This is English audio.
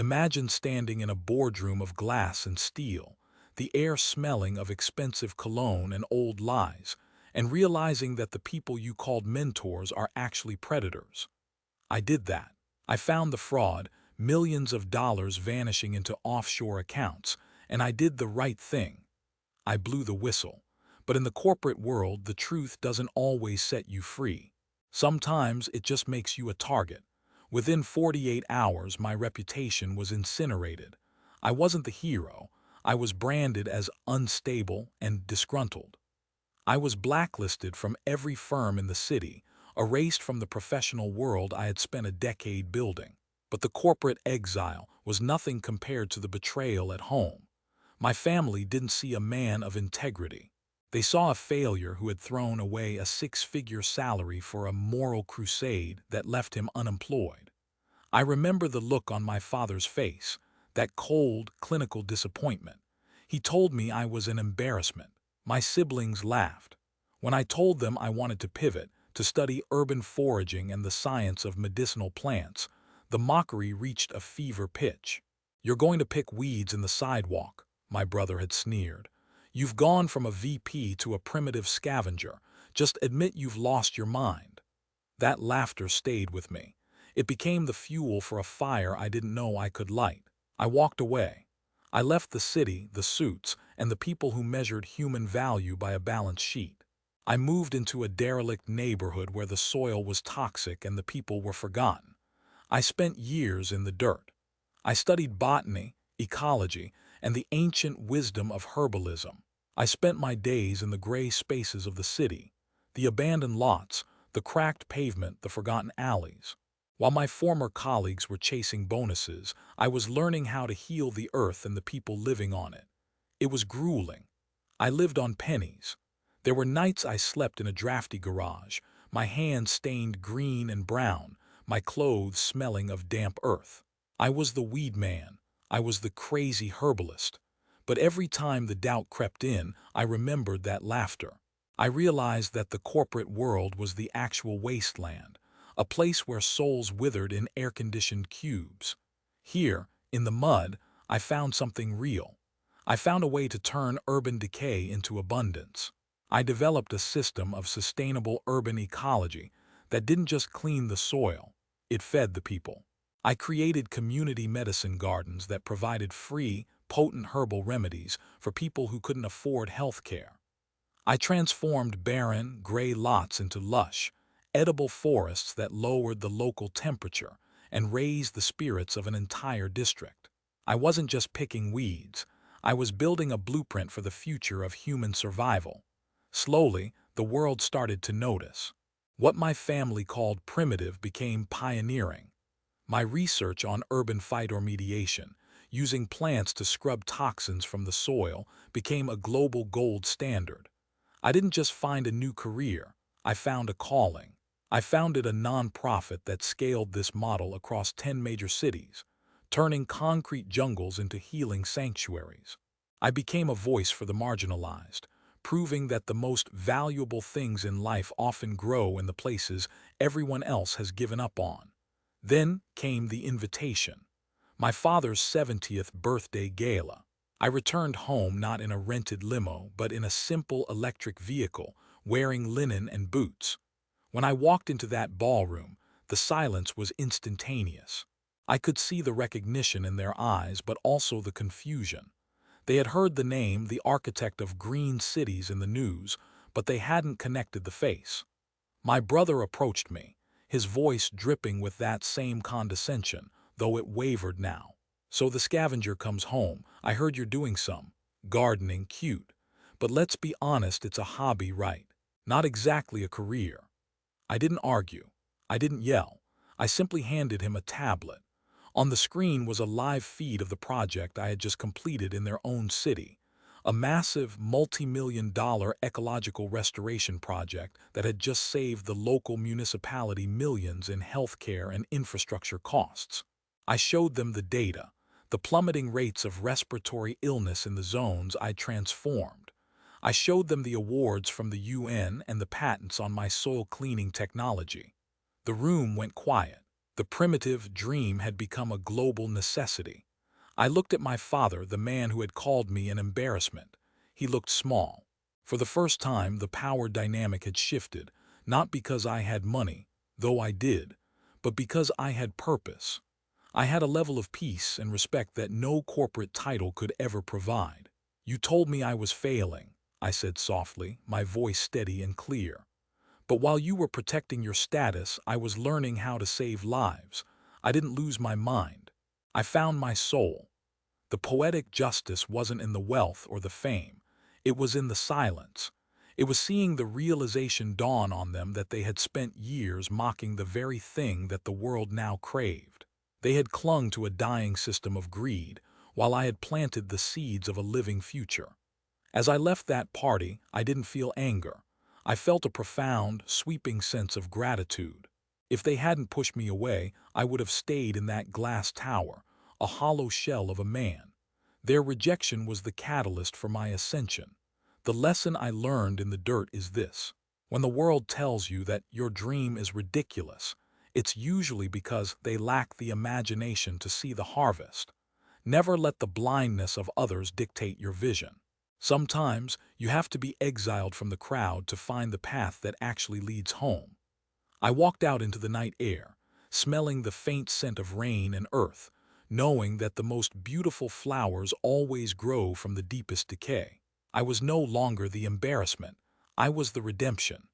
Imagine standing in a boardroom of glass and steel, the air smelling of expensive cologne and old lies, and realizing that the people you called mentors are actually predators. I did that. I found the fraud, millions of dollars vanishing into offshore accounts, and I did the right thing. I blew the whistle. But in the corporate world, the truth doesn't always set you free. Sometimes it just makes you a target. Within 48 hours, my reputation was incinerated. I wasn't the hero. I was branded as unstable and disgruntled. I was blacklisted from every firm in the city, erased from the professional world I had spent a decade building. But the corporate exile was nothing compared to the betrayal at home. My family didn't see a man of integrity. They saw a failure who had thrown away a six-figure salary for a moral crusade that left him unemployed. I remember the look on my father's face, that cold, clinical disappointment. He told me I was an embarrassment. My siblings laughed. When I told them I wanted to pivot, to study urban foraging and the science of medicinal plants, the mockery reached a fever pitch. "You're going to pick weeds in the sidewalk," my brother had sneered. "You've gone from a VP to a primitive scavenger. Just admit you've lost your mind." That laughter stayed with me. It became the fuel for a fire I didn't know I could light. I walked away. I left the city, the suits, and the people who measured human value by a balance sheet. I moved into a derelict neighborhood where the soil was toxic and the people were forgotten. I spent years in the dirt. I studied botany, ecology, and the ancient wisdom of herbalism. I spent my days in the gray spaces of the city, the abandoned lots, the cracked pavement, the forgotten alleys. While my former colleagues were chasing bonuses, I was learning how to heal the earth and the people living on it. It was grueling. I lived on pennies. There were nights I slept in a drafty garage, my hands stained green and brown, my clothes smelling of damp earth. I was the weed man. I was the crazy herbalist. But every time the doubt crept in, I remembered that laughter. I realized that the corporate world was the actual wasteland, a place where souls withered in air-conditioned cubes. Here, in the mud, I found something real. I found a way to turn urban decay into abundance. I developed a system of sustainable urban ecology that didn't just clean the soil, it fed the people. I created community medicine gardens that provided free, potent herbal remedies for people who couldn't afford health care. I transformed barren, gray lots into lush, edible forests that lowered the local temperature and raised the spirits of an entire district. I wasn't just picking weeds. I was building a blueprint for the future of human survival. Slowly, the world started to notice. What my family called primitive became pioneering. My research on urban phytoremediation, using plants to scrub toxins from the soil, became a global gold standard. I didn't just find a new career, I found a calling. I founded a nonprofit that scaled this model across 10 major cities, turning concrete jungles into healing sanctuaries. I became a voice for the marginalized, proving that the most valuable things in life often grow in the places everyone else has given up on. Then came the invitation. My father's 70th birthday gala. I returned home not in a rented limo, but in a simple electric vehicle, wearing linen and boots. When I walked into that ballroom, the silence was instantaneous. I could see the recognition in their eyes, but also the confusion. They had heard the name, the architect of green cities in the news, but they hadn't connected the face. My brother approached me, his voice dripping with that same condescension, though it wavered now. "So the scavenger comes home. I heard you're doing some gardening, cute. But let's be honest, it's a hobby, right? Not exactly a career." I didn't argue. I didn't yell. I simply handed him a tablet. On the screen was a live feed of the project I had just completed in their own city, a massive multi-million-dollar ecological restoration project that had just saved the local municipality millions in healthcare and infrastructure costs. I showed them the data, the plummeting rates of respiratory illness in the zones I'd transformed. I showed them the awards from the UN and the patents on my soil cleaning technology. The room went quiet. The primitive dream had become a global necessity. I looked at my father, the man who had called me an embarrassment. He looked small. For the first time, the power dynamic had shifted, not because I had money, though I did, but because I had purpose. I had a level of peace and respect that no corporate title could ever provide. "You told me I was failing," I said softly, my voice steady and clear. "But while you were protecting your status, I was learning how to save lives. I didn't lose my mind. I found my soul." The poetic justice wasn't in the wealth or the fame. It was in the silence. It was seeing the realization dawn on them that they had spent years mocking the very thing that the world now craved. They had clung to a dying system of greed, while I had planted the seeds of a living future. As I left that party, I didn't feel anger. I felt a profound, sweeping sense of gratitude. If they hadn't pushed me away, I would have stayed in that glass tower, a hollow shell of a man. Their rejection was the catalyst for my ascension. The lesson I learned in the dirt is this: when the world tells you that your dream is ridiculous, it's usually because they lack the imagination to see the harvest. Never let the blindness of others dictate your vision. Sometimes you have to be exiled from the crowd to find the path that actually leads home. I walked out into the night air, smelling the faint scent of rain and earth, knowing that the most beautiful flowers always grow from the deepest decay. I was no longer the embarrassment. I was the redemption.